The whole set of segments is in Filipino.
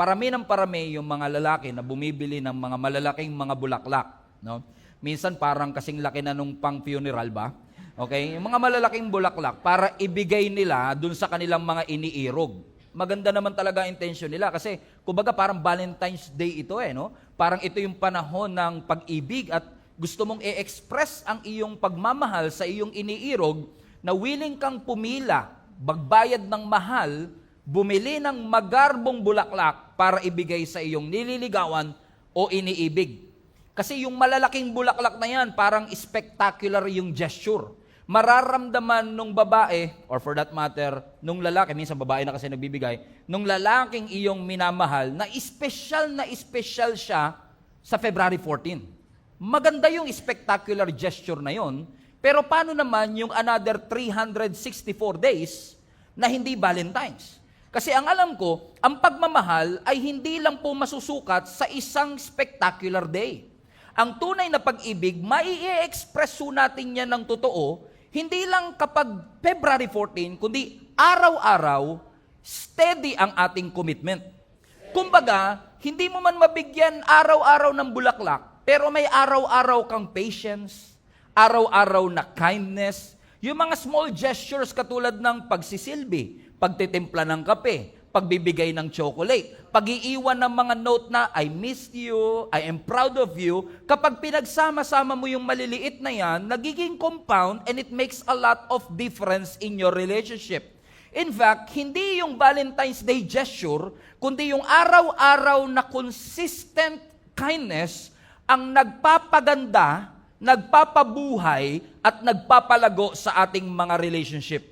parami ng parami yung mga lalaki na bumibili ng mga malalaking mga bulaklak. No? Minsan parang kasing laki na nung pang funeral ba? Okay? Yung mga malalaking bulaklak para ibigay nila dun sa kanilang mga iniirog. Maganda naman talaga ang intention nila kasi kumbaga parang Valentine's Day ito no? Parang ito yung panahon ng pag-ibig at gusto mong i-express ang iyong pagmamahal sa iyong iniirog na willing kang pumila, magbayad ng mahal, bumili ng magarbong bulaklak para ibigay sa iyong nililigawan o iniibig. Kasi yung malalaking bulaklak na yan, parang spectacular yung gesture. Mararamdaman nung babae, or for that matter, nung lalaki, minsan babae na kasi nagbibigay, nung lalaking iyong minamahal, na espesyal siya sa February 14. Maganda yung spectacular gesture na yon, pero paano naman yung another 364 days na hindi Valentine's? Kasi ang alam ko, ang pagmamahal ay hindi lang po masusukat sa isang spectacular day. Ang tunay na pag-ibig, mai-express natin yan ng totoo, hindi lang kapag February 14, kundi araw-araw, steady ang ating commitment. Kumbaga, hindi mo man mabigyan araw-araw ng bulaklak, pero may araw-araw kang patience, araw-araw na kindness, yung mga small gestures katulad ng pagsisilbi, pagtitimpla ng kape, pagbibigay ng chocolate, pag-iiwan ng mga note na, I missed you, I am proud of you, kapag pinagsama-sama mo yung maliliit na yan, nagiging compound and it makes a lot of difference in your relationship. In fact, hindi yung Valentine's Day gesture, kundi yung araw-araw na consistent kindness ang nagpapaganda, nagpapabuhay, at nagpapalago sa ating mga relationship.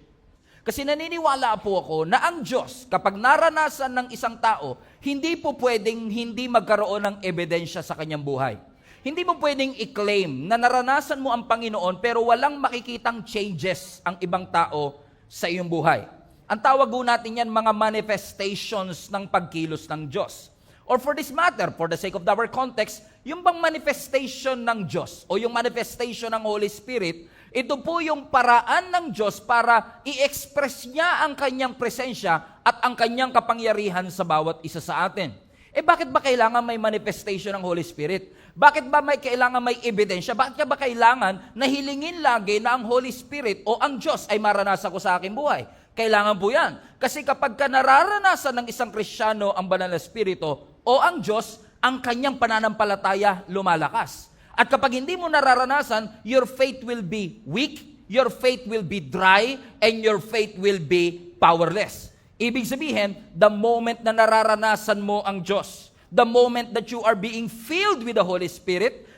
Kasi naniniwala po ako na ang Diyos, kapag naranasan ng isang tao, hindi po pwedeng hindi magkaroon ng ebidensya sa kanyang buhay. Hindi mo pwedeng i-claim na naranasan mo ang Panginoon pero walang makikitang changes ang ibang tao sa iyong buhay. Ang tawag po natin yan mga manifestations ng pagkilos ng Diyos. Or for this matter, for the sake of our context, yung bang manifestation ng Diyos o yung manifestation ng Holy Spirit, ito po yung paraan ng Diyos para i-express niya ang kanyang presensya at ang kanyang kapangyarihan sa bawat isa sa atin. Bakit ba kailangan may manifestation ng Holy Spirit? Bakit ba kailangan may ebidensya? Bakit ba kailangan na hilingin lagi na ang Holy Spirit o ang Diyos ay maranasan ko sa aking buhay? Kailangan po yan. Kasi kapag ka nararanasan ng isang Kristiyano ang banal na Espiritu o ang Diyos, ang kanyang pananampalataya lumalakas. At kapag hindi mo nararanasan, your faith will be weak, your faith will be dry, and your faith will be powerless. Ibig sabihin, the moment na nararanasan mo ang Diyos, the moment that you are being filled with the Holy Spirit,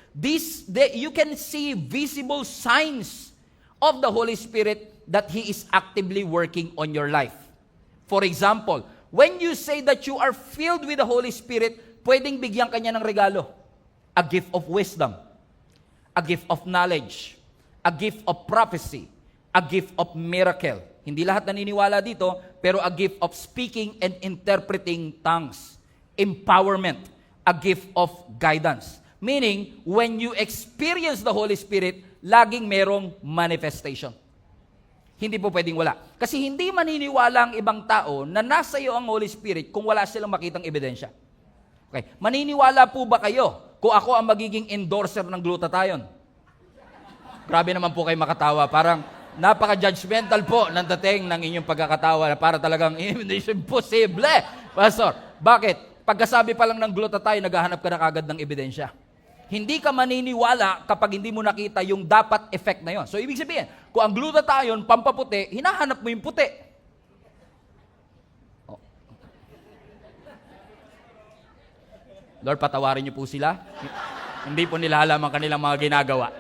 you can see visible signs of the Holy Spirit that He is actively working on your life. For example, when you say that you are filled with the Holy Spirit, pwedeng bigyan ka niya ng regalo. A gift of wisdom, a gift of knowledge, a gift of prophecy, a gift of miracle. Hindi lahat naniniwala dito, pero a gift of speaking and interpreting tongues. Empowerment, a gift of guidance. Meaning, when you experience the Holy Spirit, laging merong manifestation. Hindi po pwedeng wala. Kasi hindi maniniwala ang ibang tao na nasa iyo ang Holy Spirit kung wala silang makitang ebidensya. Okay. Maniniwala po ba kayo kung ako ang magiging endorser ng glutathione? Grabe naman po kayo makatawa. Parang napaka-judgmental po ng dating ng inyong pagkakatawa na para talagang imposible. Pastor, bakit? Pagkasabi pa lang ng glutathione, naghahanap ka na kagad ng ebidensya. Hindi ka maniniwala kapag hindi mo nakita yung dapat effect na yon. So, ibig sabihin, kung ang glutathione, pampaputi, hinahanap mo yung puti. Lord, patawarin niyo po sila. Hindi po nila alam ang kanilang mga ginagawa.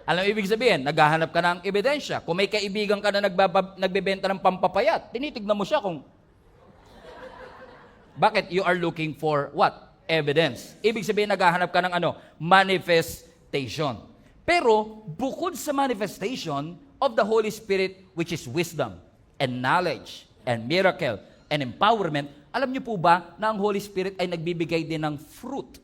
Alam ibig sabihin, naghahanap ka ng ebidensya. Kung may kaibigan ka na nagbebenta ng pampapayat, tinitignan mo siya kung bakit you are looking for what? Evidence. Ibig sabihin, naghahanap ka ng manifestation. Pero, bukod sa manifestation of the Holy Spirit, which is wisdom, and knowledge, and miracle, and empowerment, alam niyo po ba na ang Holy Spirit ay nagbibigay din ng fruit?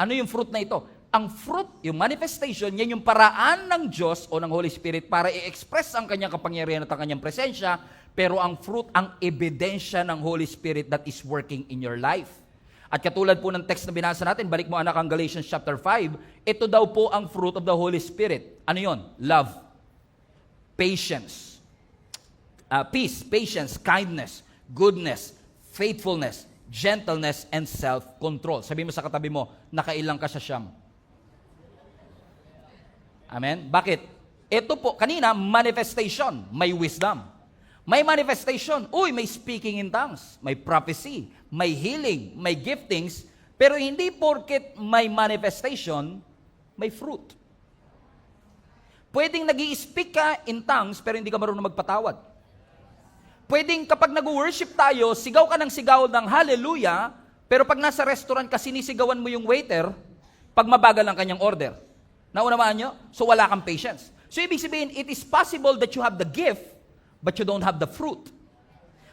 Ano yung fruit na ito? Ang fruit, yung manifestation, yan yung paraan ng Diyos o ng Holy Spirit para i-express ang kanyang kapangyarihan at ang kanyang presensya. Pero ang fruit, ang ebidensya ng Holy Spirit that is working in your life. At katulad po ng text na binasa natin, balik mo anak ang Galatians chapter 5, ito daw po ang fruit of the Holy Spirit. Ano yon? Love, patience, peace, patience, kindness, goodness, faithfulness, gentleness, and self-control. Sabi mo sa katabi mo, nakailang ka sa siyam. Amen? Bakit? Ito po, kanina, manifestation, may wisdom. May manifestation, may speaking in tongues, may prophecy, may healing, may giftings, pero hindi porket may manifestation, may fruit. Pwedeng nag-i-speak ka in tongues, pero hindi ka marunong magpatawad. Pwedeng kapag nag-worship tayo, sigaw ka ng sigaw ng hallelujah, pero pag nasa restaurant ka, sinisigawan mo yung waiter, pag mabagal ang kanyang order. Naunawaan nyo? So wala kang patience. So ibig sabihin, it is possible that you have the gift, but you don't have the fruit.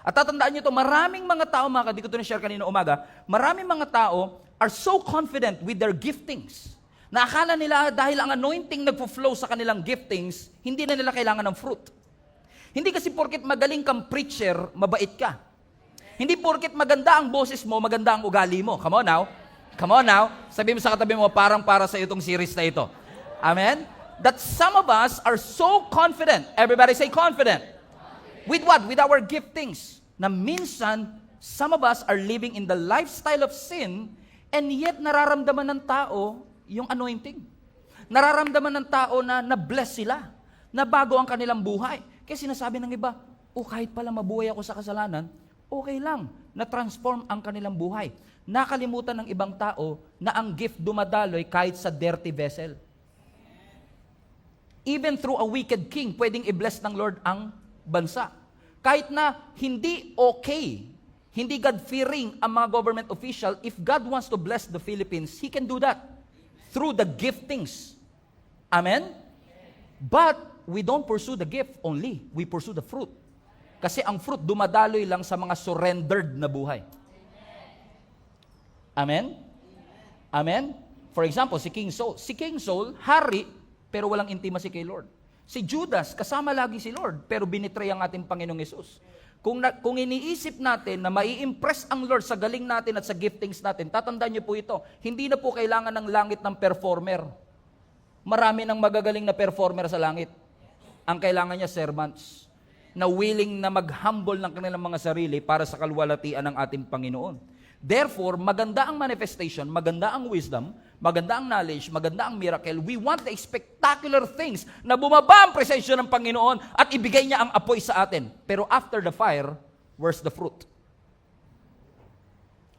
At tatandaan nyo ito, maraming mga tao, di ko ito na-share kanina umaga, maraming mga tao are so confident with their giftings, na akala nila dahil ang anointing nagpo-flow sa kanilang giftings, hindi na nila kailangan ng fruit. Hindi kasi porket magaling kang preacher, mabait ka. Hindi porket maganda ang boses mo, maganda ang ugali mo. Come on now. Come on now. Sabi mo sa katabi mo, parang para sa itong series na ito. Amen? That some of us are so confident. Everybody say confident. With what? With our giftings. Na minsan, some of us are living in the lifestyle of sin, and yet nararamdaman ng tao yung anointing. Nararamdaman ng tao na na-bless sila. Na bago ang kanilang buhay. Kaya sinasabi ng iba, kahit pala mabuhay ako sa kasalanan, okay lang, na-transform ang kanilang buhay. Nakalimutan ng ibang tao na ang gift dumadaloy kahit sa dirty vessel. Even through a wicked king, pwedeng i-bless ng Lord ang bansa. Kahit na hindi okay, hindi God-fearing ang mga government official, if God wants to bless the Philippines, He can do that through the giftings. Amen? But we don't pursue the gift only. We pursue the fruit. Kasi ang fruit dumadaloy lang sa mga surrendered na buhay. Amen? Amen? For example, si King Saul. Si King Saul, hari, pero walang intimacy kay Lord. Si Judas, kasama lagi si Lord, pero binitray ang ating Panginoong Yesus. Kung iniisip natin na mai-impress ang Lord sa galing natin at sa giftings natin, tatandaan niyo po ito, hindi na po kailangan ng langit ng performer. Marami ng magagaling na performer sa langit. Ang kailangan niya, servants, na willing na mag-humble ng kanilang mga sarili para sa kalwalatian ng ating Panginoon. Therefore, maganda ang manifestation, maganda ang wisdom, maganda ang knowledge, maganda ang miracle. We want the spectacular things na bumaba ang presensya ng Panginoon at ibigay niya ang apoy sa atin. Pero after the fire, where's the fruit?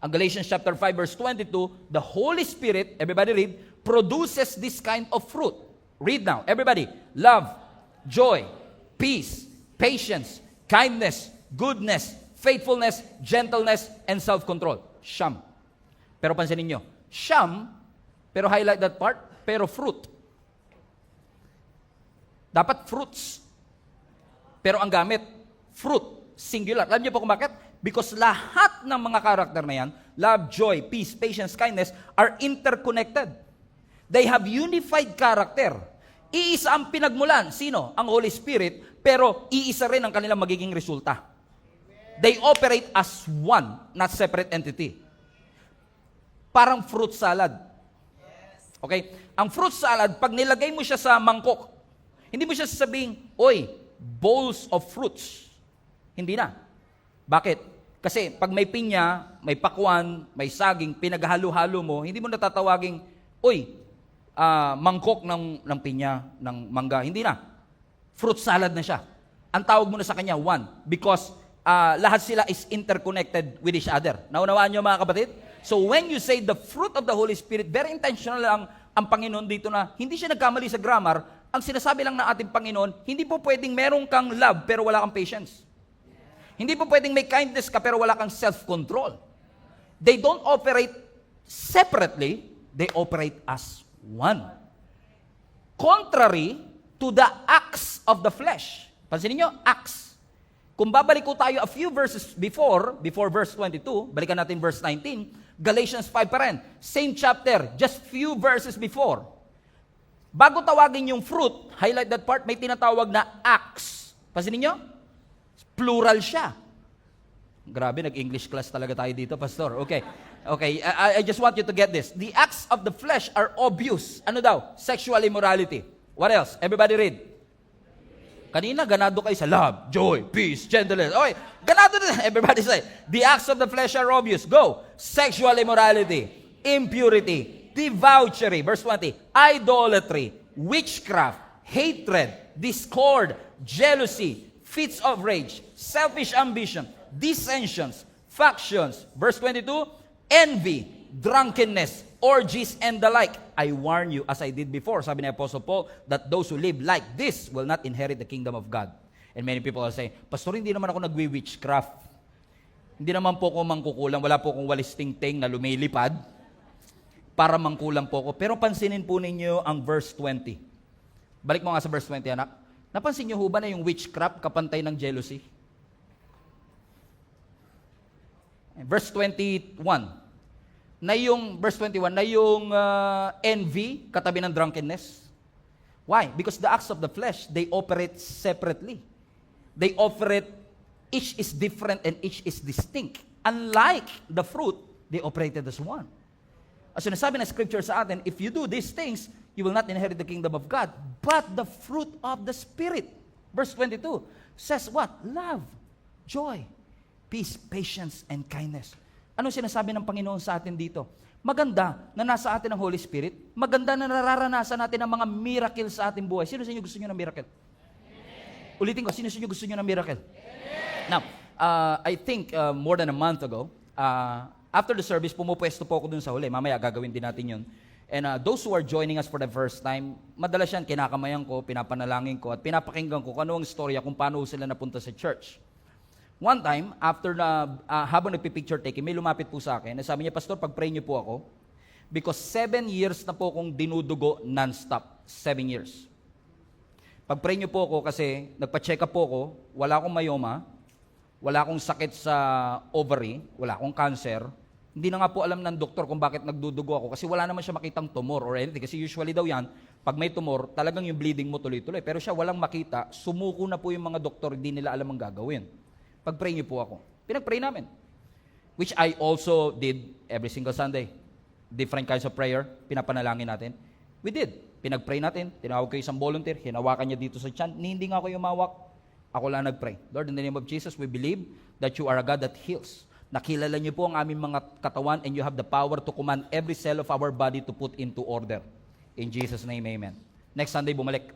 Ang Galatians chapter 5 verse 22, the Holy Spirit, everybody read, produces this kind of fruit. Read now, everybody. Love, joy, peace, patience, kindness, goodness, faithfulness, gentleness, and self-control. Siyam. Pero pansinin nyo, siyam, pero highlight that part, pero fruit. Dapat fruits. Pero ang gamit, fruit, singular. Alam niyo po kung bakit? Because lahat ng mga karakter na yan, love, joy, peace, patience, kindness, are interconnected. They have unified character. Iisa ang pinagmulan. Sino? Ang Holy Spirit, pero iisa rin ang kanilang magiging resulta. They operate as one, not separate entity. Parang fruit salad. Okay? Ang fruit salad, pag nilagay mo siya sa mangkok, hindi mo siya sasabihin, bowls of fruits. Hindi na. Bakit? Kasi pag may pinya, may pakwan, may saging, pinaghalo-halo mo, hindi mo natatawaging, mangkok ng pinya, ng mangga. Hindi na. Fruit salad na siya. Ang tawag mo na sa kanya, one. Because lahat sila is interconnected with each other. Naunawaan niyo mga kapatid? So when you say the fruit of the Holy Spirit, very intentional lang ang Panginoon dito na hindi siya nagkamali sa grammar. Ang sinasabi lang ng ating Panginoon, hindi po pwedeng meron kang love pero wala kang patience. Hindi po pwedeng may kindness ka pero wala kang self-control. They don't operate separately, they operate as one. Contrary to the acts of the flesh. Pansinin nyo, acts. Kung babalik ko tayo a few verses before verse 22, balikan natin verse 19, Galatians 5 pa rin. Same chapter, just few verses before. Bago tawagin yung fruit, highlight that part, may tinatawag na acts. Pansinin nyo? Plural siya. Grabe, nag-English class talaga tayo dito, Pastor. Okay. Okay, I just want you to get this. The acts of the flesh are obvious. Ano daw? Sexual immorality. What else? Everybody read. Kanina, ganado kayo sa love, joy, peace, gentleness. Okay, ganado na. Everybody say, the acts of the flesh are obvious. Go. Sexual immorality, impurity, debauchery. Verse 20. Idolatry, witchcraft, hatred, discord, jealousy, fits of rage, selfish ambition, dissensions, factions. Verse 22. Envy, drunkenness, orgies, and the like. I warn you, as I did before, sabi ni Apostle Paul, that those who live like this will not inherit the kingdom of God. And many people are saying, Pastor, hindi naman ako nagwi-witchcraft. Hindi naman po ako mangkukulang, wala po akong walis ting-ting na lumilipad para mangkulang po ako. Pero pansinin po ninyo ang verse 20. Balik mo nga sa verse 20, anak. Napansin niyo ho ba na yung witchcraft kapantay ng jealousy? Verse 21, verse 21, na yung envy, katabi ng drunkenness. Why? Because the acts of the flesh, they operate separately. They operate, each is different and each is distinct. Unlike the fruit, they operated as one. As sinasabi ng scripture sa atin, if you do these things, you will not inherit the kingdom of God. But the fruit of the Spirit, verse 22, says what? Love, joy, peace, patience, and kindness. Ano sinasabi ng Panginoon sa atin dito? Maganda na nasa atin ang Holy Spirit. Maganda na nararanasan natin ang mga miracle sa ating buhay. Sino sa inyo gusto nyo ng miracle? Amen. Ulitin ko, sino sa inyo gusto nyo ng miracle? Amen. Now, I think more than a month ago, after the service, pumupwesto po ako dun sa huli. Mamaya gagawin din natin yun. And those who are joining us for the first time, madalas yan, kinakamayan ko, pinapanalangin ko, at pinapakinggan ko kung ano ang storya, kung paano sila napunta sa church. One time, after habang nagpipicture taking, may lumapit po sa akin. Sabi niya, Pastor, pag-pray niyo po ako. Because 7 years na po akong dinudugo non-stop. 7 years. Pag-pray niyo po ako kasi nagpa-check up po ako, wala akong myoma, wala akong sakit sa ovary, wala akong cancer. Hindi na nga po alam ng doktor kung bakit nagdudugo ako kasi wala naman siya makitang tumor or anything. Kasi usually daw yan, pag may tumor, talagang yung bleeding mo tuloy-tuloy. Pero siya walang makita, sumuko na po yung mga doktor, hindi nila alam ang gagawin. Pag-pray niyo po ako. Pinag-pray namin. Which I also did every single Sunday. Different kinds of prayer, pinapanalangin natin. We did. Pinag-pray natin, tinawag ko isang volunteer, hinawakan niya dito sa tiyan, hindi nga ako umawak. Ako lang nag-pray. Lord, in the name of Jesus, we believe that you are a God that heals. Nakilala niyo po ang aming mga katawan and you have the power to command every cell of our body to put into order. In Jesus' name, amen. Next Sunday, bumalik.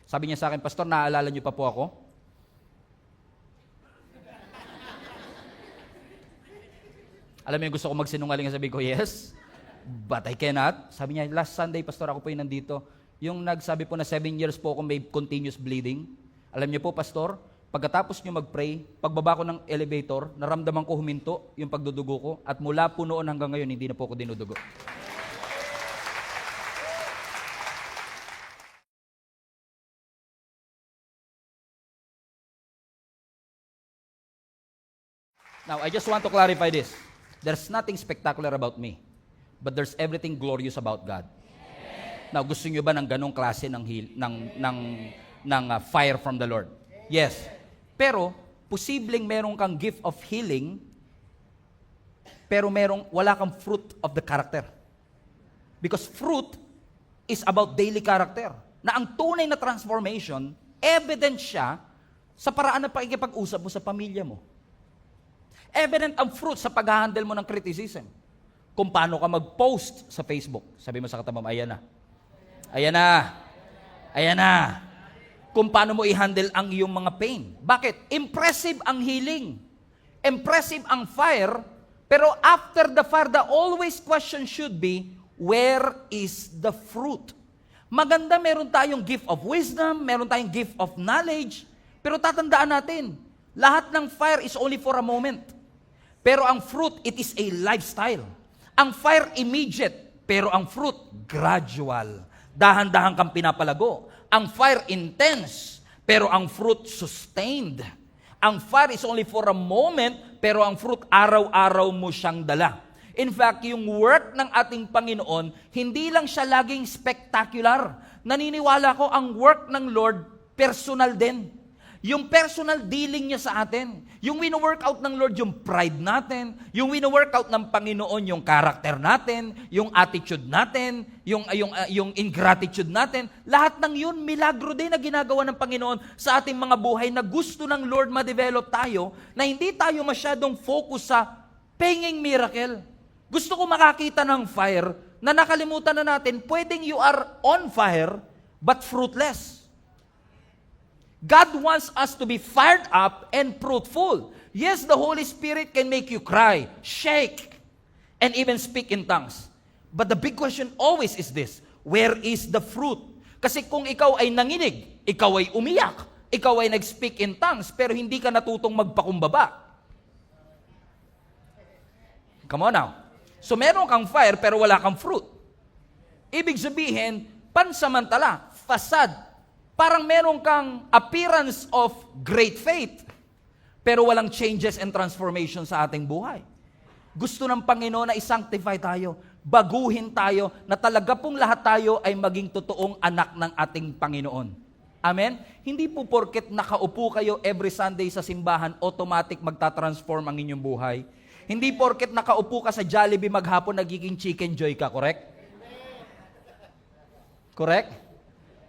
Sabi niya sa akin, Pastor, naaalala niyo pa po ako? Alam mo yung gusto ko magsinungaling, sabi ko, yes, but I cannot. Sabi niya, last Sunday, Pastor, ako po yung nandito. Yung nagsabi po na 7 years po ako may continuous bleeding. Alam niyo po, Pastor, pagkatapos niyo mag-pray, pagbaba ko ng elevator, naramdaman ko huminto yung pagdudugo ko, at mula po noon hanggang ngayon, hindi na po ako dinudugo. Now, I just want to clarify this. There's nothing spectacular about me, but there's everything glorious about God. Amen. Now, gusto niyo ba ng ganong klase ng fire from the Lord? Yes. Pero, posibleng meron kang gift of healing, pero wala kang fruit of the character. Because fruit is about daily character. Na ang tunay na transformation, evident siya sa paraan ng pakikipag-usap mo sa pamilya mo. Evident ang fruit sa pag-handle mo ng criticism. Kung paano ka mag-post sa Facebook. Sabi mo sa katabang, ayan na. Ayan na. Ayan na. Kung paano mo i-handle ang iyong mga pain. Bakit? Impressive ang healing. Impressive ang fire. Pero after the fire, the always question should be, where is the fruit? Maganda meron tayong gift of wisdom, meron tayong gift of knowledge, pero tatandaan natin, lahat ng fire is only for a moment. Pero ang fruit, it is a lifestyle. Ang fire, immediate. Pero ang fruit, gradual. Dahan-dahan kang pinapalago. Ang fire, intense. Pero ang fruit, sustained. Ang fire is only for a moment, pero ang fruit, araw-araw mo siyang dala. In fact, yung work ng ating Panginoon, hindi lang siya laging spectacular. Naniniwala ko, ang work ng Lord, personal din. Yung personal dealing niya sa atin. Yung wino-workout ng Lord, yung pride natin. Yung wino-workout ng Panginoon, yung character natin, yung attitude natin, yung ingratitude natin. Lahat ng yun, milagro din na ginagawa ng Panginoon sa ating mga buhay na gusto ng Lord ma-develop tayo, na hindi tayo masyadong focus sa penging miracle. Gusto ko makakita ng fire na nakalimutan na natin, pwedeng you are on fire, but fruitless. God wants us to be fired up and fruitful. Yes, the Holy Spirit can make you cry, shake, and even speak in tongues. But the big question always is this, where is the fruit? Kasi kung ikaw ay nanginig, ikaw ay umiyak, ikaw ay nag-speak in tongues, pero hindi ka natutong magpakumbaba. Come on now. So meron kang fire pero wala kang fruit. Ibig sabihin, pansamantala, facade. Parang meron kang appearance of great faith, pero walang changes and transformation sa ating buhay. Gusto ng Panginoon na i-sanctify tayo, baguhin tayo, na talaga pong lahat tayo ay maging totoong anak ng ating Panginoon. Amen? Hindi po porket nakaupo kayo every Sunday sa simbahan, automatic magta-transform ang inyong buhay. Hindi porket nakaupo ka sa Jollibee maghapon, nagiging chicken joy ka, correct? Correct?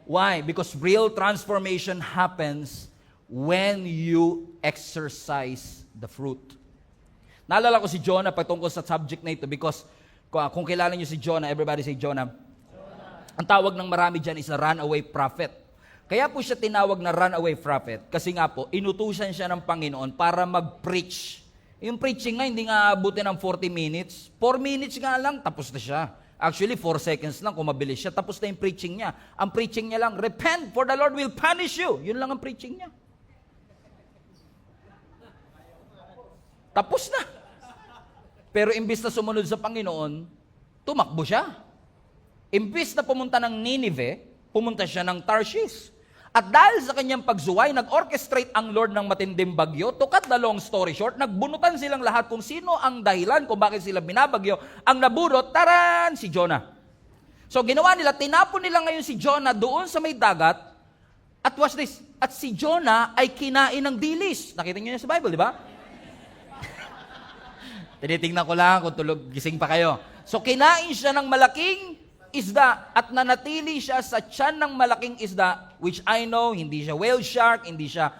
Why? Because real transformation happens when you exercise the fruit. Naalala ko si Jonah patungkol sa subject na ito because kung kilala niyo si Jonah, everybody say Jonah. Ang tawag ng marami dyan is a runaway prophet. Kaya po siya tinawag na runaway prophet kasi nga po, inutusan siya ng Panginoon para mag-preach. Yung preaching nga, hindi nga abutin ng 40 minutes. 4 minutes nga lang, tapos na siya. Actually, 4 seconds lang kung mabilis siya. Tapos na yung preaching niya. Ang preaching niya lang, repent for the Lord will punish you. Yun lang ang preaching niya. Tapos na. Pero imbis na sumunod sa Panginoon, tumakbo siya. Imbis na pumunta ng Nineveh, pumunta siya ng Tarshish. At dahil sa kanyang pagsuway, nag-orchestrate ang Lord ng matinding bagyo. To cut the long story short, nagbunutan silang lahat kung sino ang dahilan kung bakit sila binabagyo. Ang nabunot, taran, si Jonah. So ginawa nila, tinapon nila ngayon si Jonah doon sa may dagat. At watch this, at si Jonah ay kinain ng dilis. Nakita niyo sa Bible, di ba? Tinitingnan ko lang kung gising pa kayo. So kinain siya ng malaking isda at nanatili siya sa tiyan ng malaking isda, which I know, hindi siya whale shark, hindi siya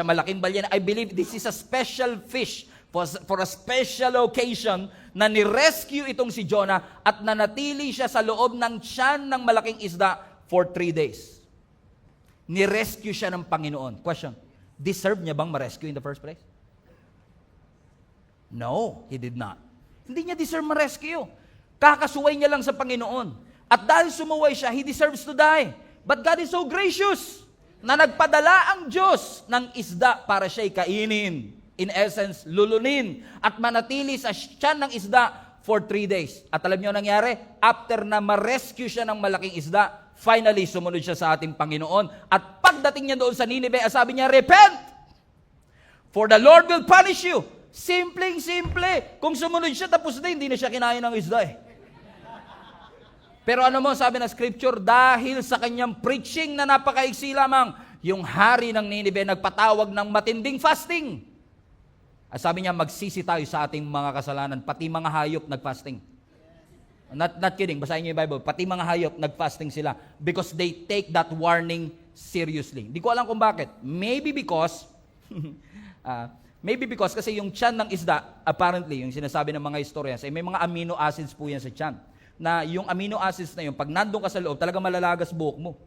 malaking balyena. I believe this is a special fish for a special occasion na ni-rescue itong si Jonah at nanatili siya sa loob ng tiyan ng malaking isda for 3 days. Ni-rescue siya ng Panginoon. Question, deserve niya bang ma-rescue in the first place? No, he did not. Hindi niya deserve ma-rescue. Kakasuway niya lang sa Panginoon. At dahil sumuway siya, he deserves to die. But God is so gracious na nagpadala ang Diyos ng isda para siya'y kainin. In essence, lulunin at manatili sa tiyan ng isda for 3 days. At alam niyo nangyari? After na ma-rescue siya ng malaking isda, finally sumunod siya sa ating Panginoon. At pagdating niya doon sa Nineveh, sabi niya, repent! For the Lord will punish you. Simpleng-simple. Kung sumunod siya, tapos na, hindi na siya kinain ng isda eh. Pero ano mo sabi ng scripture, dahil sa kanyang preaching na napakaiksi lamang, yung hari ng Nineveh nagpatawag ng matinding fasting. At sabi niya, magsisi tayo sa ating mga kasalanan, pati mga hayop nag-fasting. Not kidding, basahin niyo yung Bible, pati mga hayop nag-fasting sila because they take that warning seriously. Hindi ko alam kung bakit. Maybe because kasi yung tiyan ng isda, apparently, yung sinasabi ng mga historians, ay may mga amino acids po yan sa tiyan. Na yung amino acids na yun, pag nandun ka sa loob, talaga malalagas buhok mo.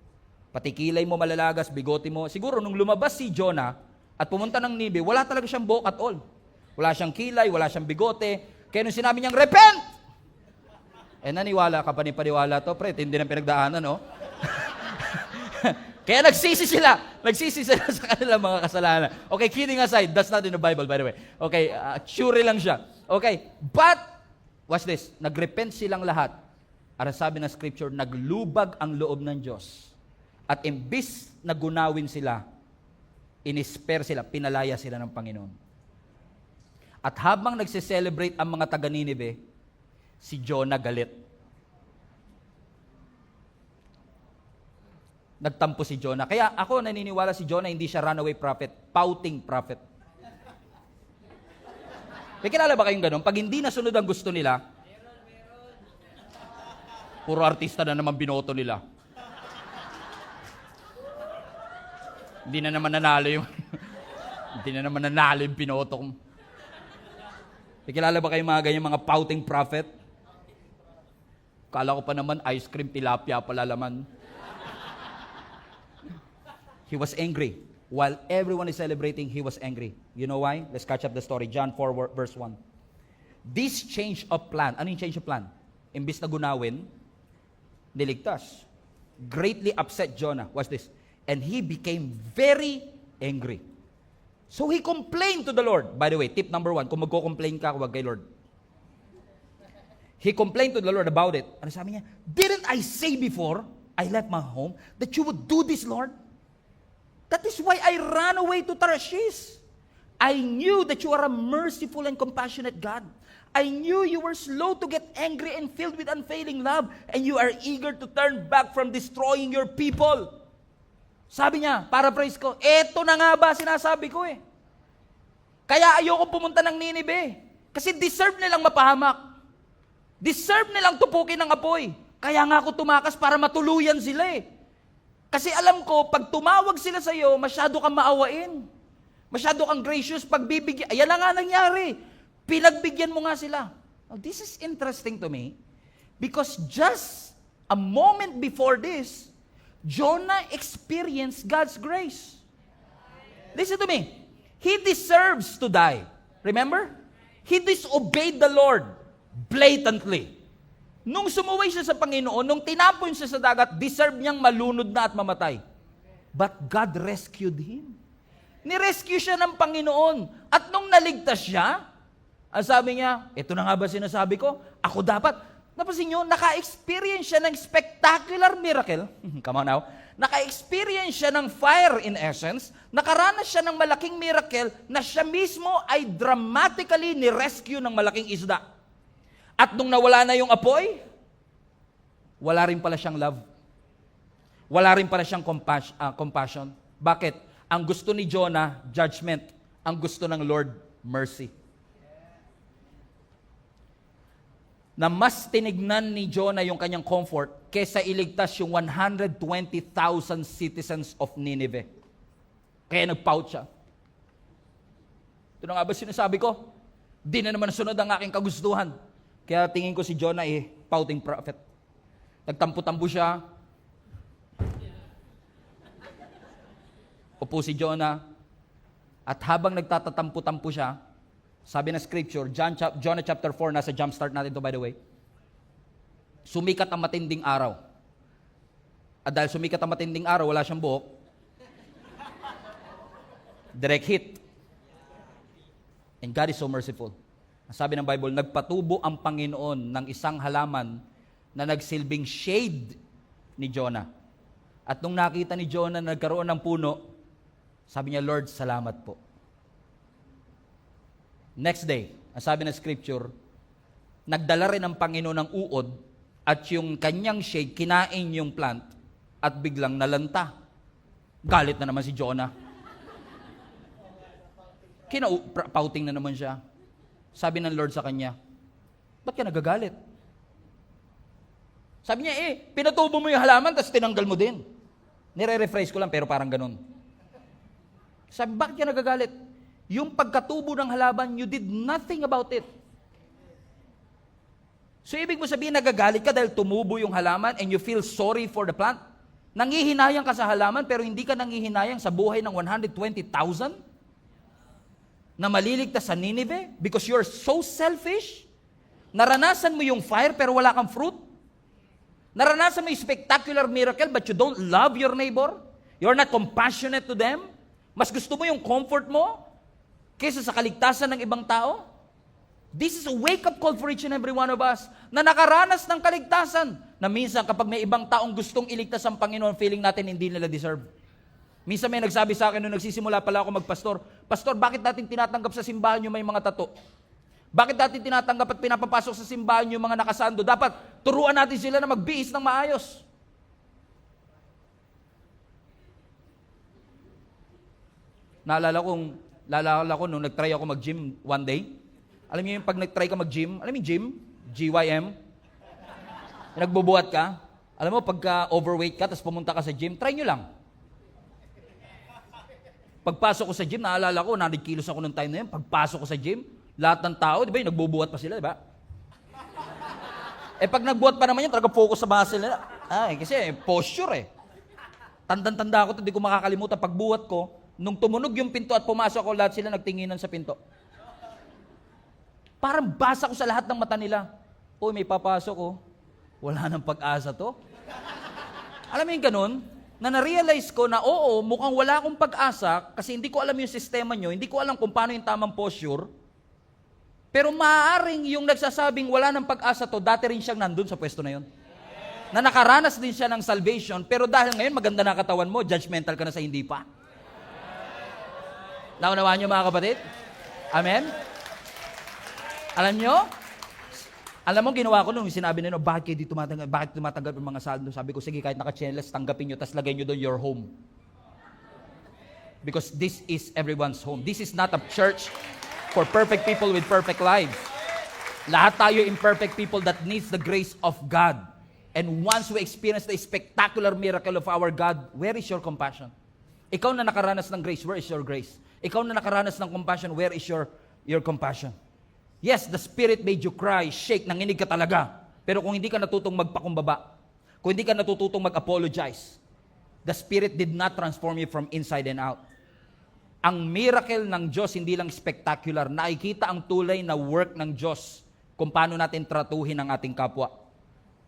Pati kilay mo malalagas, bigote mo. Siguro nung lumabas si Jonah at pumunta ng Nineveh, wala talaga siyang buhok at all. Wala siyang kilay, wala siyang bigote. Kaya nung sinabi niyang, repent! Naniwala ka, panipaniwala to, pre, hindi na pinagdaanan, no? Kaya nagsisi sila sa kanilang mga kasalanan. Okay, kidding aside, that's not in the Bible, by the way. Okay, sure lang siya. Okay, but, watch this, nagrepent silang lahat. At sabi ng scripture, naglubag ang loob ng Diyos. At imbis na gunawin sila, inisper sila, pinalaya sila ng Panginoon. At habang nagse-celebrate ang mga taga-Nineveh, si Jonah galit. Nagtampo si Jonah. Kaya ako naniniwala si Jonah, hindi siya runaway prophet, pouting prophet. May kilala ba kayong ganun? Pag hindi nasunod ang gusto nila, puro artista na naman binoto nila. Hindi na naman nanalo yung hindi na naman nanalo yung binoto. May kilala ba kayong mga ganyan, mga pouting prophet? Kala ko pa naman ice cream tilapia pala laman. He was angry. While everyone is celebrating, he was angry. You know why? Let's catch up the story. John 4, verse 1. This change of plan. Ano yung change of plan? Imbis na gunawin, niligtas. Greatly upset Jonah. Watch this. And he became very angry. So he complained to the Lord. By the way, tip number 1, kung magko-complain ka, huwag kay Lord. He complained to the Lord about it. Ano sabi niya? Didn't I say before I left my home that you would do this, Lord? That is why I ran away to Tarshish. I knew that you are a merciful and compassionate God. I knew you were slow to get angry and filled with unfailing love, and you are eager to turn back from destroying your people. Sabi niya, paraphrase ko, eto na nga ba sinasabi ko eh. Kaya ayoko pumunta ng Ninive. Kasi deserve nilang mapahamak. Deserve nilang tupukin ng apoy. Kaya nga ako tumakas para matuluyan sila eh. Kasi alam ko, pag tumawag sila sa iyo, masyado kang maawain. Masyado kang gracious, pagbibigyan. Ayan na nga nangyari. Pinagbigyan mo nga sila. Now, this is interesting to me because just a moment before this, Jonah experienced God's grace. Listen to me. He deserves to die. Remember? He disobeyed the Lord blatantly. Nung sumuway siya sa Panginoon, nung tinapon siya sa dagat, deserve niyang malunod na at mamatay. But God rescued him. Nirescue siya ng Panginoon. At nung naligtas siya, ang sabi niya, ito na nga ba sinasabi ko? Ako dapat. Napansin niyo, naka-experience siya ng spectacular miracle. Come on now. Naka-experience siya ng fire in essence. Nakaranas siya ng malaking miracle na siya mismo ay dramatically ni-rescue ng malaking isda. At nung nawala na yung apoy, wala rin pala siyang love. Wala rin pala siyang compassion. Bakit? Ang gusto ni Jonah, judgment. Ang gusto ng Lord, mercy. Na mas tinignan ni Jonah yung kanyang comfort kesa iligtas yung 120,000 citizens of Nineveh. Kaya nag-pout siya. Ito na nga ba sinasabi ko? Di na naman sunod ang aking kagustuhan. Kaya tingin ko si Jonah pouting prophet. Nagtampo-tampo siya. Upo si Jonah. At habang nagtatatampo-tampo siya, sabi na scripture, Jonah chapter 4, nasa jump start natin to by the way, sumikat ang matinding araw. At dahil sumikat ang matinding araw, wala siyang buhok, direct hit. And God is so merciful. Sabi ng Bible, nagpatubo ang Panginoon ng isang halaman na nagsilbing shade ni Jonah. At nung nakita ni Jonah na nagkaroon ng puno, sabi niya, Lord, salamat po. Next day, ang sabi ng scripture, nagdala rin ang Panginoon ng uod at yung kanyang shade, kinain yung plant at biglang nalanta. Galit na naman si Jonah. Pouting na naman siya. Sabi ng Lord sa kanya, ba't ka nagagalit? Sabi niya, pinatubo mo yung halaman, tapos tinanggal mo din. Nire-rephrase ko lang, pero parang ganun. Sabi, bakit ka nagagalit? Yung pagkatubo ng halaman, you did nothing about it. So, ibig mo sabihin, nagagalit ka dahil tumubo yung halaman and you feel sorry for the plant? Nangihinayang ka sa halaman, pero hindi ka nangihinayang sa buhay ng 120,000? Na maliligtas sa Nineveh because you're so selfish? Naranasan mo yung fire pero wala kang fruit? Naranasan mo yung spectacular miracle but you don't love your neighbor? You're not compassionate to them? Mas gusto mo yung comfort mo kaysa sa kaligtasan ng ibang tao? This is a wake-up call for each and every one of us na nakaranas ng kaligtasan na minsan kapag may ibang taong gustong iligtas ang Panginoon, feeling natin hindi nila deserve. Minsan may nagsabi sa akin nung nagsisimula pala ako magpastor, Pastor, bakit natin tinatanggap sa simbahan yung may mga tato? Bakit natin tinatanggap at pinapapasok sa simbahan yung mga nakasando? Dapat turuan natin sila na magbihis ng maayos. Naalala ko nung nag-try ako mag-gym one day. Alam niyo yung pag nag-try ka mag-gym, alam mo yung gym? GYM? Nagbubuhat ka. Alam mo, pagka overweight ka, tapos pumunta ka sa gym, try nyo lang. Pagpasok ko sa gym, naalala ko, 100 kilos ako nung time na yun. Pagpasok ko sa gym, lahat ng tao, di ba, yung nagbubuhat pa sila, di ba? Pag nagbuhat pa naman yun, talaga focus sa muscle nila. Kasi posture Tandang-tanda ako, hindi ko makakalimutan. Pagbuhat ko, nung tumunog yung pinto at pumasok ako, lahat sila nagtinginan sa pinto. Parang basa ko sa lahat ng mata nila. Uy, may papasok Wala nang pag-asa to. Alam mo yung ganun? Na na-realize ko na oo, mukhang wala akong pag-asa kasi hindi ko alam yung sistema nyo, hindi ko alam kung paano yung tamang posture. Pero maaaring yung nagsasabing wala ng pag-asa to, dati rin siyang nandun sa pwesto na yun. Na nakaranas din siya ng salvation, pero dahil ngayon maganda na katawan mo, judgmental ka na sa hindi pa. Naunawaan nyo mga kapatid? Amen? Alam mo, ginawa ko nung sinabi nila, bakit tumatanggap yung mga saldo? Sabi ko, sige, kahit naka-chainless, tanggapin nyo, tas lagay nyo doon your home. Because this is everyone's home. This is not a church for perfect people with perfect lives. Lahat tayo imperfect people that needs the grace of God. And once we experience the spectacular miracle of our God, where is your compassion? Ikaw na nakaranas ng grace, where is your grace? Ikaw na nakaranas ng compassion, where is your compassion? Yes, the Spirit made you cry, shake, nanginig ka talaga. Pero kung hindi ka natutong magpakumbaba, kung hindi ka natututong mag-apologize, the Spirit did not transform you from inside and out. Ang miracle ng Diyos hindi lang spectacular, nakikita ang tulay na work ng Diyos kung paano natin tratuhin ang ating kapwa.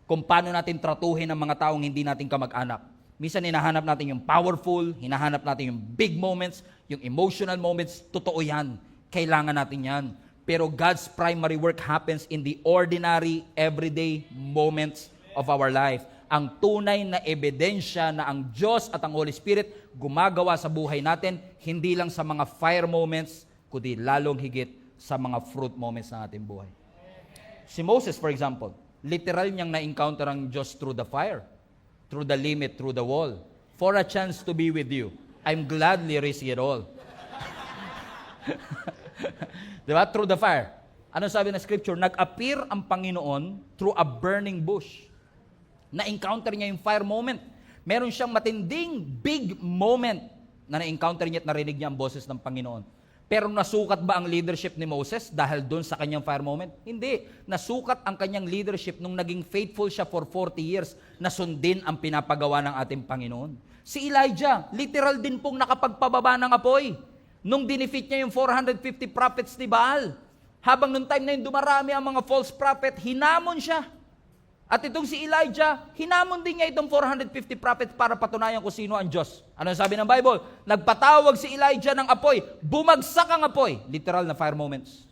Kung paano natin tratuhin ang mga taong hindi natin kamag-anak. Minsan hinahanap natin yung powerful, hinahanap natin yung big moments, yung emotional moments, totoo yan. Kailangan natin yan. Pero God's primary work happens in the ordinary, everyday moments of our life. Ang tunay na ebidensya na ang Diyos at ang Holy Spirit gumagawa sa buhay natin, hindi lang sa mga fire moments, kundi lalong higit sa mga fruit moments ng ating buhay. Si Moses, for example, literal niyang na-encounter ang Diyos through the fire, through the limit, through the wall. For a chance to be with you, I'm gladly risking it all. Diba? Through the fire. Ano sabi ng scripture? Nag-appear ang Panginoon through a burning bush. Na-encounter niya yung fire moment. Meron siyang matinding big moment na na-encounter niya at narinig niya ang boses ng Panginoon. Pero nasukat ba ang leadership ni Moses dahil doon sa kanyang fire moment? Hindi. Nasukat ang kanyang leadership nung naging faithful siya for 40 years na sundin ang pinapagawa ng ating Panginoon. Si Elijah, literal din pong nakapagpababa ng apoy. Nung dinefeat niya yung 450 prophets ni Baal, habang nung time na yun dumarami ang mga false prophet, hinamon siya. At itong si Elijah, hinamon din niya itong 450 prophets para patunayan kung sino ang Diyos. Ano sabi ng Bible? Nagpatawag si Elijah ng apoy, bumagsak ang apoy. Literal na fire moments.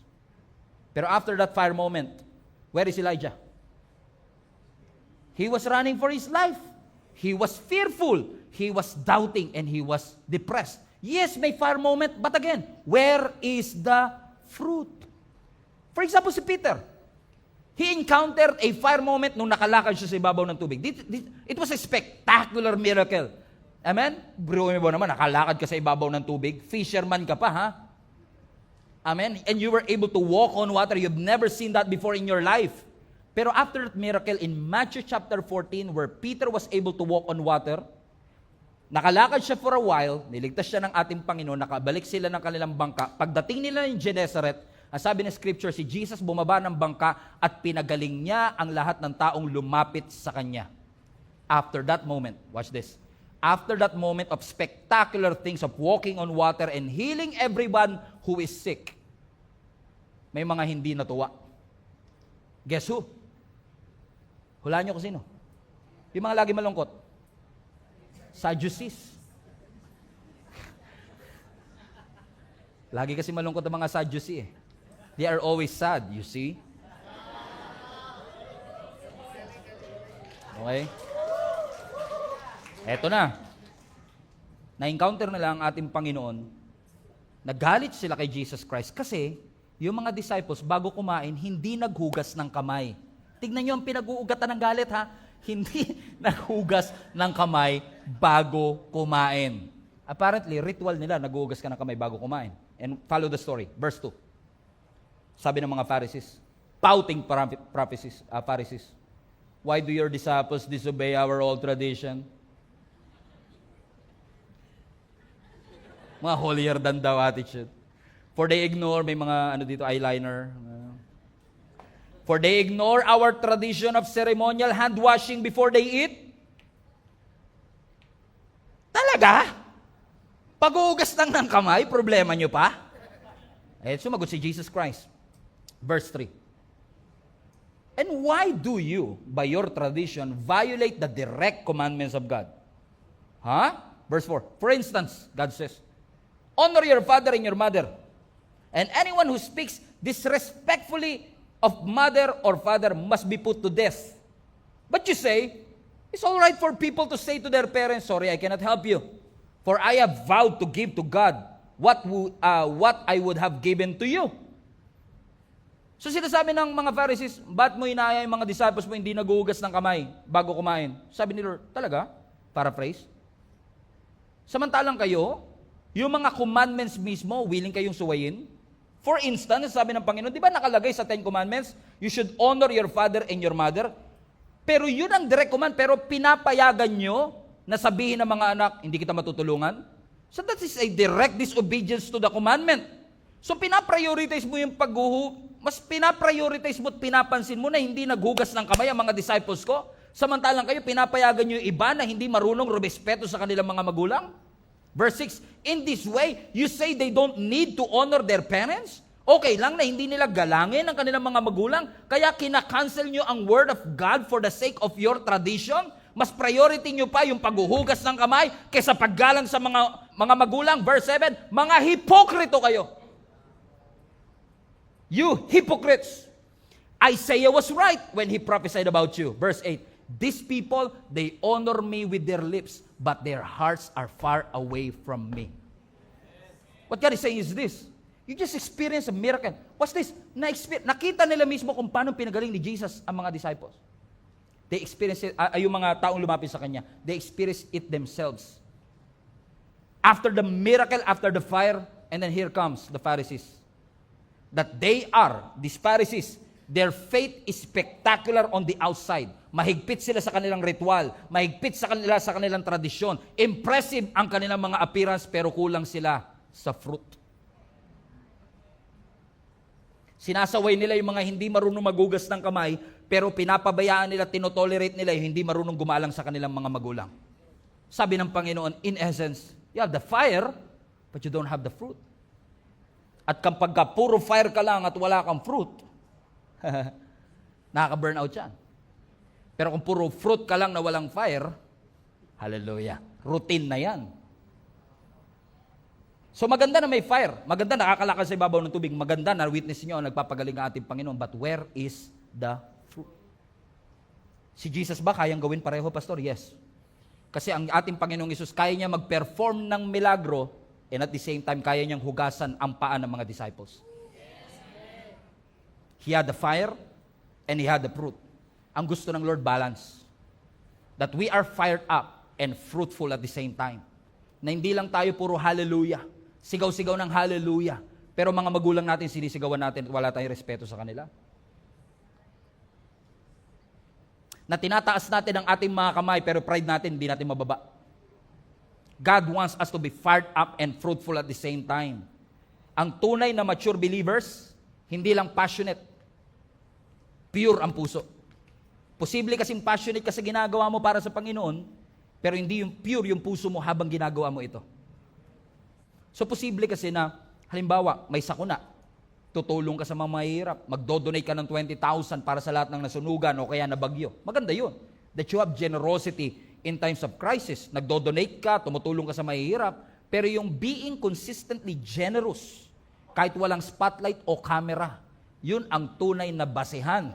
Pero after that fire moment, where is Elijah? He was running for his life. He was fearful. He was doubting and he was depressed. Yes, may fire moment, but again, where is the fruit? For example, si Peter. He encountered a fire moment nung nakalakad siya sa ibabaw ng tubig. It was a spectacular miracle. Amen? Bro mo naman, nakalakad ka sa ibabaw ng tubig. Fisherman ka pa, ha? Amen? And you were able to walk on water. You've never seen that before in your life. Pero after that miracle, in Matthew chapter 14, where Peter was able to walk on water, nakalakad siya for a while, niligtas siya ng ating Panginoon, nakabalik sila ng kanilang bangka. Pagdating nila ng Gennesaret, ang sabi ng scripture, si Jesus bumaba ng bangka at pinagaling niya ang lahat ng taong lumapit sa Kanya. After that moment, watch this, after that moment of spectacular things of walking on water and healing everyone who is sick, may mga hindi natuwa. Guess who? Hulaan niyo kung sino? Yung mga lagi malungkot. Sadducees. Lagi kasi malungkot ang mga Sadducee They are always sad, you see? Okay? Eto na. Na-encounter nila ang ating Panginoon. Nagalit sila kay Jesus Christ kasi yung mga disciples bago kumain, hindi naghugas ng kamay. Tignan nyo ang pinag-uugatan ng galit, ha? Hindi naghugas ng kamay bago kumain. Apparently, ritual nila, nag-uugas ka ng kamay bago kumain. And follow the story. Verse 2. Sabi ng mga Pharisees, pouting Pharisees, why do your disciples disobey our old tradition? Mga holier than thou attitude. For they ignore, may mga eyeliner. For they ignore our tradition of ceremonial hand washing before they eat. Talaga? Pag-uugas lang ng kamay, problema nyo pa? Sumagot si Jesus Christ. Verse 3. And why do you, by your tradition, violate the direct commandments of God? Verse 4. For instance, God says, honor your father and your mother. And anyone who speaks disrespectfully of mother or father must be put to death. But you say, it's all right for people to say to their parents, sorry, I cannot help you. For I have vowed to give to God what I would have given to you. So sinasabi ng mga Pharisees, ba't mo inaaya yung mga disciples mo hindi naguhugas ng kamay bago kumain? Sabi ni Lord, talaga? Paraphrase. Samantalang kayo, yung mga commandments mismo, willing kayong suwayin? For instance, sabi ng Panginoon, di ba nakalagay sa 10 Commandments, you should honor your father and your mother? Pero yun ang direct command, pero pinapayagan nyo na sabihin ng mga anak, hindi kita matutulungan? So that is a direct disobedience to the commandment. So pinaprioritize mo yung mas pinaprioritize mo at pinapansin mo na hindi naghugas ng kamay ang mga disciples ko, samantalang kayo pinapayagan nyo yung iba na hindi marunong rumespeto sa kanilang mga magulang? Verse 6, in this way, you say they don't need to honor their parents? Okay lang na hindi nila galangin ang kanilang mga magulang, kaya kinakancel nyo ang word of God for the sake of your tradition? Mas priority nyo pa yung paghuhugas ng kamay kaysa paggalang sa mga magulang. Verse 7, mga hipokrito kayo. You hypocrites. Isaiah was right when he prophesied about you. Verse 8, these people, they honor me with their lips, but their hearts are far away from me. What God is saying is this. You just experienced a miracle. What's this? Nakita nila mismo kung paano pinagaling ni Jesus ang mga disciples. They experience it, yung mga taong lumapit sa Kanya, they experience it themselves. After the miracle, after the fire, and then here comes the Pharisees. That these Pharisees, their faith is spectacular on the outside. Mahigpit sila sa kanilang ritual, mahigpit sa kanilang tradisyon. Impressive ang kanilang mga appearance, pero kulang sila sa fruit. Sinasaway nila yung mga hindi marunong magugas ng kamay, pero pinapabayaan nila, tinotolerate nila yung hindi marunong gumalang sa kanilang mga magulang. Sabi ng Panginoon, in essence, you have the fire, but you don't have the fruit. At kapag puro fire ka lang at wala kang fruit, nakaka-burnout yan. Pero kung puro fruit ka lang na walang fire, hallelujah, routine na yan. So maganda na may fire, maganda nakakalakad sa ibabaw ng tubig, maganda na witness niyo nagpapagaling ang ating Panginoon, but where is the fruit? Si Jesus ba kayang gawin pareho, Pastor? Yes. Kasi ang ating Panginoong Hesus, kaya niya mag-perform ng milagro, and at the same time, kaya niyang hugasan ang paa ng mga disciples. He had the fire, and He had the fruit. Ang gusto ng Lord, balance. That we are fired up and fruitful at the same time. Na hindi lang tayo puro hallelujah, sigaw-sigaw ng hallelujah, pero mga magulang natin, sinisigawan natin at wala tayong respeto sa kanila. Na tinataas natin ang ating mga kamay, pero pride natin, hindi natin mababa. God wants us to be fired up and fruitful at the same time. Ang tunay na mature believers, hindi lang passionate, pure ang puso. Posible kasing passionate ka sa ginagawa mo para sa Panginoon, pero hindi yung pure yung puso mo habang ginagawa mo ito. So posible kasi na, halimbawa, may sakuna, tutulong ka sa mga mahihirap, magdodonate ka ng 20,000 para sa lahat ng nasunugan o kaya nabagyo. Maganda yun. That you have generosity in times of crisis. Nagdodonate ka, tumutulong ka sa mahihirap, pero yung being consistently generous, kahit walang spotlight o camera, yun ang tunay na basehan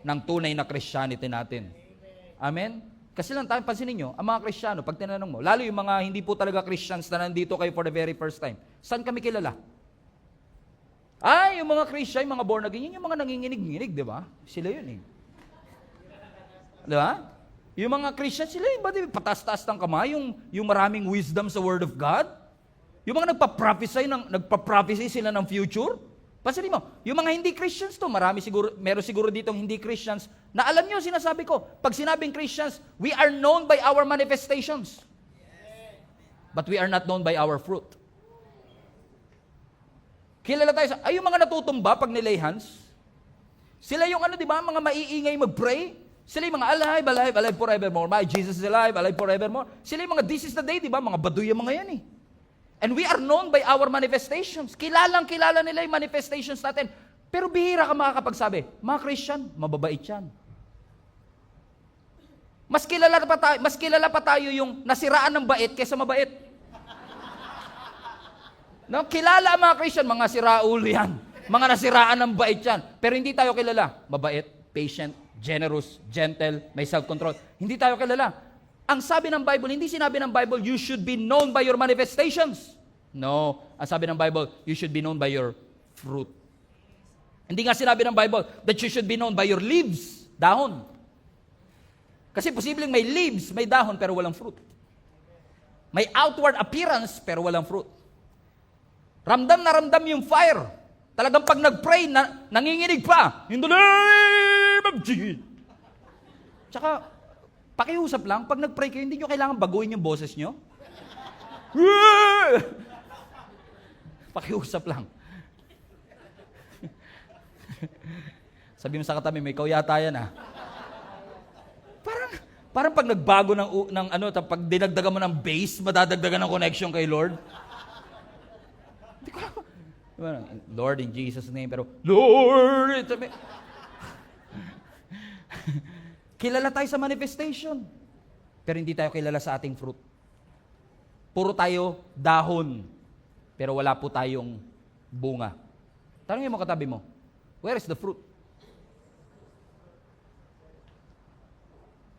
ng tunay na Christianity natin. Amen? Kasi lang tayo, pansinin nyo, ang mga Kristiyano, pag tinanong mo, lalo yung mga hindi po talaga Christians na nandito kayo for the very first time, saan kami kilala? Yung mga Christian, yung mga born again, yun yung mga nanginginig-nginig, di ba? Sila yun eh. Di ba? Yung mga Christian, sila yung ba patas-taas ng kamay, yung maraming wisdom sa Word of God? Yung mga nagpa-prophesy sila ng future? Pansinin mo, yung mga hindi Christians to, meron siguro ditong hindi Christians, na alam nyo, sinasabi ko, pag sinabing Christians, we are known by our manifestations. But we are not known by our fruit. Kilala tayo yung mga natutumba pag nilay hands. Sila yung di ba, mga maiingay mag-pray. Sila yung mga alive, alive, alive forevermore. My Jesus is alive, alive forevermore. Sila yung mga this is the day, di ba? Mga baduy yung mga yan eh. And we are known by our manifestations. Kilala nila yung manifestations natin. Pero bihira ka makakapagsabi, mga Christian, mababait yan. Mas kilala pa tayo yung nasiraan ng bait kaysa mabait. No, kilala ang mga Christian, mga siraulo yan. Mga nasiraan ng bait yan. Pero hindi tayo kilala. Mabait, patient, generous, gentle, may self-control. Hindi tayo kilala. Ang sabi ng Bible, hindi sinabi ng Bible, you should be known by your manifestations. No. Ang sabi ng Bible, you should be known by your fruit. Hindi nga sinabi ng Bible that you should be known by your leaves, dahon. Kasi posibleng may leaves, may dahon, pero walang fruit. May outward appearance, pero walang fruit. Ramdam na ramdam yung fire. Talagang pag nag-pray, nanginginig pa. In the name of Jesus. Tsaka, pakiusap lang, pag nag-pray kayo, hindi nyo kailangan baguhin yung boses nyo. Pakiusap lang. Sabi mo sa katabi, may ikaw yata yan ah. Parang pag nagbago pag dinagdagan mo ng bass, madadagdagan ng connection kay Lord. Hindi ko alam. Lord in Jesus' name, pero Lord! Kilala tayo sa manifestation, pero hindi tayo kilala sa ating fruit. Puro tayo dahon, pero wala po tayong bunga. Tanungin mo katabi mo, where is the fruit?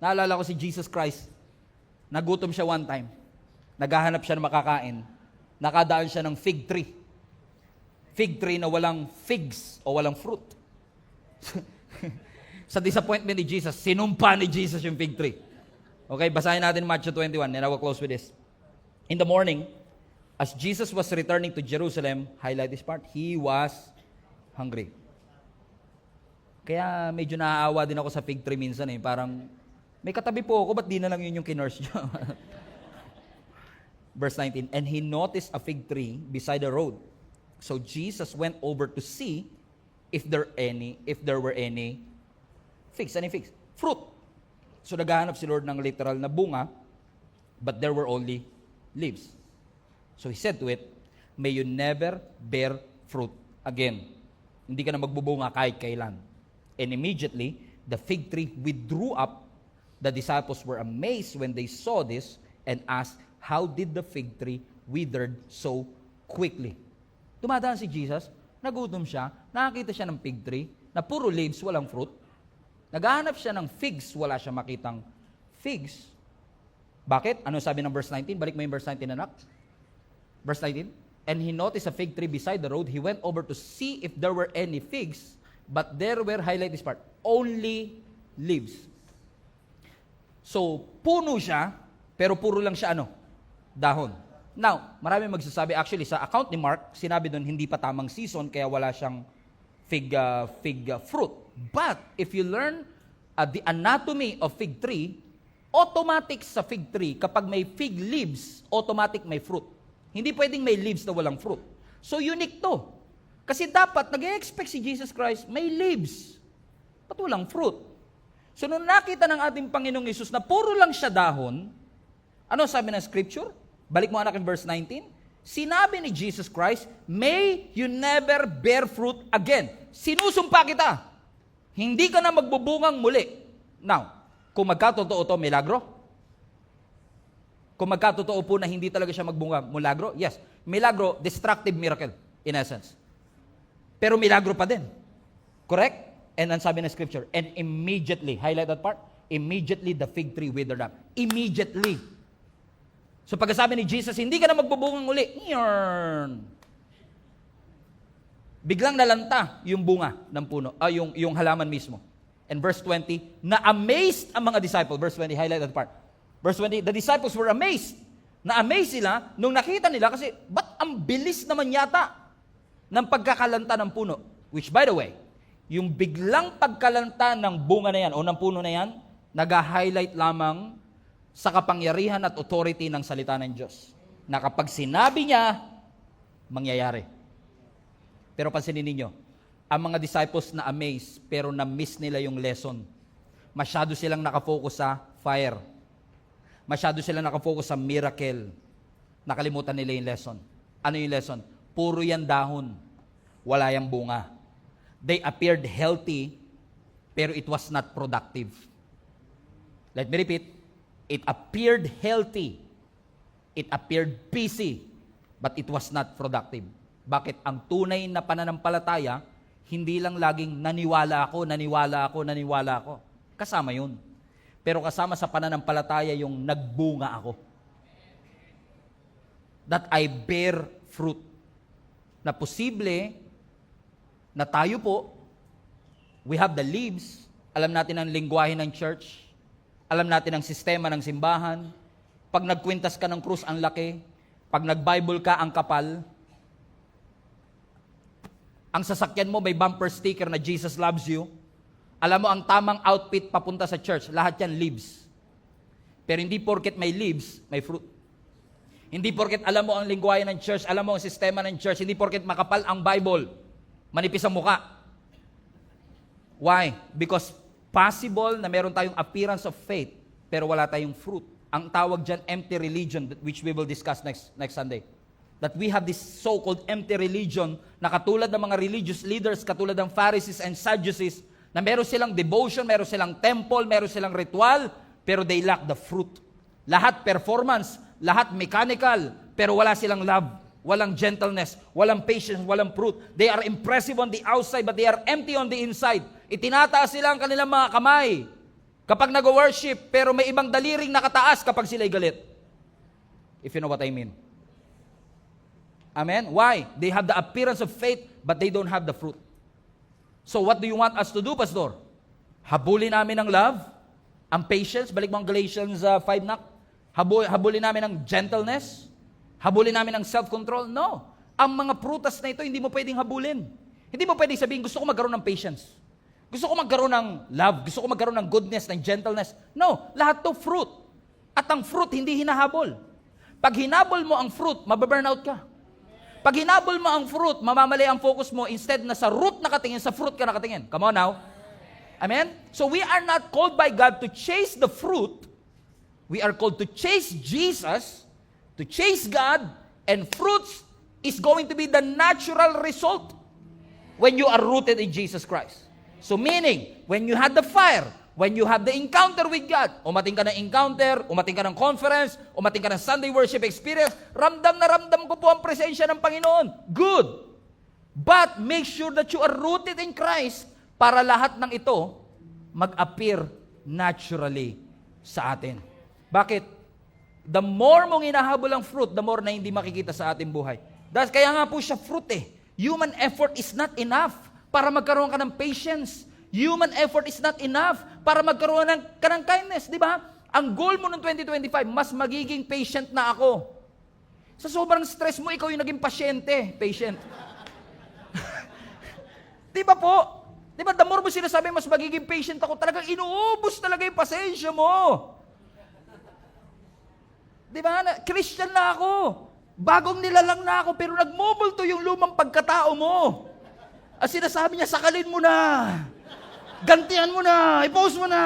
Naalala ko si Jesus Christ, nagutom siya one time, naghahanap siya ng makakain, nakadaan siya ng fig tree. Fig tree na walang figs o walang fruit. Sa disappointment ni Jesus, sinumpa ni Jesus yung fig tree. Okay, basahin natin Matthew 21 and I will close with this. In the morning, as Jesus was returning to Jerusalem, highlight this part, he was hungry. Kaya medyo naaawa din ako sa fig tree minsan eh. Parang, may katabi po ako, ba't di na lang yun yung kinurse niyo? Verse 19, and he noticed a fig tree beside the road. So Jesus went over to see if there were any figs. Any figs? Fruit. So naghahanap si Lord ng literal na bunga, but there were only leaves. So he said to it, may you never bear fruit again. Hindi ka na magbubunga kahit kailan. And immediately, the fig tree withdrew up. The disciples were amazed when they saw this and asked, how did the fig tree withered so quickly? Dumadaan si Jesus, nagutom siya, nakakita siya ng fig tree, na puro leaves, walang fruit. Naghahanap siya ng figs, wala siya makitang figs. Bakit? Ano sabi ng verse 19? Balik mo yung verse 19, anak. Verse 19, and he noticed a fig tree beside the road. He went over to see if there were any figs, but there were, highlight this part, only leaves. So, puno siya, pero puro lang siya dahon. Now, marami magsasabi, actually, sa account ni Mark, sinabi doon, hindi pa tamang season, kaya wala siyang fig fruit. But, if you learn the anatomy of fig tree, automatic sa fig tree, kapag may fig leaves, automatic may fruit. Hindi pwedeng may leaves na walang fruit. So, unique to. Kasi dapat, nag-expect si Jesus Christ, may leaves. Ba't walang fruit? So, nung nakita ng ating Panginoong Yesus na puro lang siya dahon, ano sabi ng scripture? Balik mo anak in verse 19. Sinabi ni Jesus Christ, may you never bear fruit again. Sinusumpa kita. Hindi ka na magbubungang muli. Now, kung magkatotoo to, milagro? Kung magkatotoo po na hindi talaga siya magbunga, milagro? Yes. Milagro, destructive miracle, in essence. Pero milagro pa din. Correct? And ang sabi ng scripture, and immediately, highlight that part, immediately the fig tree withered up. Immediately. So pagkasabi ni Jesus, hindi ka na magbubungang uli. Biglang nalanta yung bunga ng puno, yung halaman mismo. And verse 20, na-amazed ang mga disciples. Verse 20, highlight that part. Verse 20, the disciples were amazed. Na-amazed sila nung nakita nila kasi, ba't ang bilis naman yata ng pagkakalanta ng puno? Which, by the way, yung biglang pagkalanta ng bunga na yan o ng puno na yan, nag-highlight lamang sa kapangyarihan at authority ng salita ng Diyos. Na kapag sinabi niya, mangyayari. Pero pansinin ninyo, ang mga disciples na amazed, pero na-miss nila yung lesson. Masyado silang nakafocus sa fire. Masyado silang nakafocus sa miracle. Nakalimutan nila yung lesson. Ano yung lesson? Puro yan dahon. Wala yang bunga. They appeared healthy, pero it was not productive. Let me repeat. It appeared healthy. It appeared busy, but it was not productive. Bakit? Ang tunay na pananampalataya, hindi lang laging naniwala ako. Kasama yun. Pero kasama sa pananampalataya yung nagbunga ako. That I bear fruit. Na posible na tayo po, we have the leaves, alam natin ang lingwahe ng church, alam natin ang sistema ng simbahan, pag nagkwintas ka ng krus, ang laki, pag nag-Bible ka, ang kapal, ang sasakyan mo may bumper sticker na Jesus loves you, alam mo ang tamang outfit papunta sa church, lahat yan leaves. Pero hindi porket may leaves, may fruit. Hindi porket alam mo ang lingwahe ng church, alam mo ang sistema ng church, hindi porket makapal ang Bible, manipis ang muka. Why? Because possible na meron tayong appearance of faith, pero wala tayong fruit. Ang tawag dyan, empty religion, which we will discuss next Sunday. That we have this so-called empty religion na katulad ng mga religious leaders, katulad ng Pharisees and Sadducees, na meron silang devotion, meron silang temple, meron silang ritual, pero they lack the fruit. Lahat performance, lahat mechanical, pero wala silang love, walang gentleness, walang patience, walang fruit. They are impressive on the outside, but they are empty on the inside. Itinataas sila ang kanilang mga kamay kapag nag-worship, pero may ibang daliring nakataas kapag sila'y galit. If you know what I mean. Amen? Why? They have the appearance of faith, but they don't have the fruit. So what do you want us to do, Pastor? Habulin namin ang love, ang patience, balik mo ang Galatians 5 nak. Habulin namin ang gentleness, habulin namin ang self-control. No. Ang mga prutas na ito, hindi mo pwedeng habulin. Hindi mo pwedeng sabihin, gusto ko magkaroon ng patience. Gusto ko magkaroon ng love. Gusto ko magkaroon ng goodness, ng gentleness. No. Lahat to fruit. At ang fruit, hindi hinahabol. Pag hinabol mo ang fruit, mababurnout ka. Pag hinabol mo ang fruit, mamamali ang focus mo, instead na sa root nakatingin, sa fruit ka nakatingin. Come on now. Amen? So we are not called by God to chase the fruit. We are called to chase Jesus, to chase God, and fruits is going to be the natural result when you are rooted in Jesus Christ. So meaning, when you had the fire, when you have the encounter with God, umating ka ng encounter, umating ka ng conference, umating ka ng Sunday worship experience, ramdam na ramdam ko po ang presensya ng Panginoon. Good. But make sure that you are rooted in Christ para lahat ng ito mag-appear naturally sa atin. Bakit? The more mong inahabol ang fruit, the more na hindi makikita sa ating buhay. Kaya nga po siya fruit eh. Human effort is not enough para magkaroon ka ng patience. Human effort is not enough para magkaroon ka ng kindness, di ba? Ang goal mo ng 2025, mas magiging patient na ako. Sa sobrang stress mo, ikaw yung naging pasyente, patient. Di ba po? Di ba, the more mo sinasabi, mas magiging patient ako, talagang inuubos talaga yung pasensya mo. Di ba? Christian na ako. Bagong nilalang na ako, pero nagmumulto yung lumang pagkatao mo. At sinasabi niya, sakalin mo na. Gantihan mo na, i-post mo na.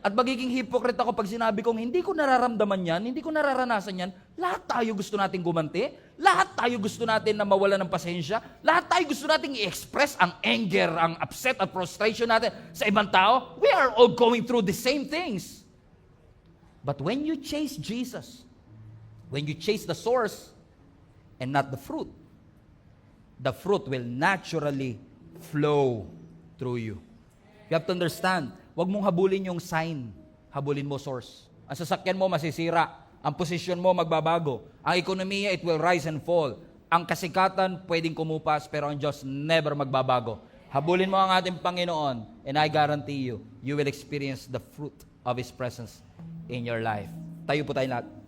At magiging hypocrite ako pag sinabi kong hindi ko nararamdaman yan, hindi ko nararanasan yan. Lahat tayo gusto nating gumanti. Lahat tayo gusto natin na mawala ng pasensya. Lahat tayo gusto nating i-express ang anger, ang upset at frustration natin sa ibang tao. We are all going through the same things. But when you chase Jesus, when you chase the source and not the fruit will naturally flow through you. You have to understand, huwag mong habulin yung sign, habulin mo source. Ang sasakyan mo masisira, ang posisyon mo magbabago, ang ekonomiya it will rise and fall. Ang kasikatan pwedeng kumupas, pero ang Diyos never magbabago. Habulin mo ang ating Panginoon, and I guarantee you, you will experience the fruit of His presence in your life. Tayo po tayo lahat.